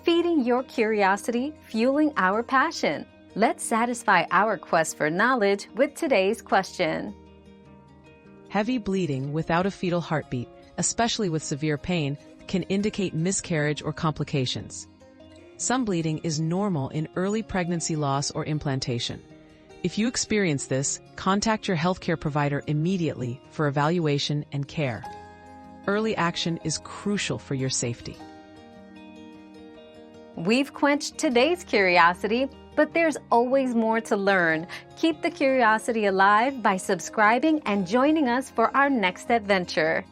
feeding your curiosity, fueling our passion. Let's satisfy our quest for knowledge with today's question. Heavy bleeding without a fetal heartbeat, especially with severe pain, can indicate miscarriage or complications. Some bleeding is normal in early pregnancy loss or implantation. If you experience this, contact your healthcare provider immediately for evaluation and care. Early action is crucial for your safety. We've quenched today's curiosity, but there's always more to learn. Keep the curiosity alive by subscribing and joining us for our next adventure.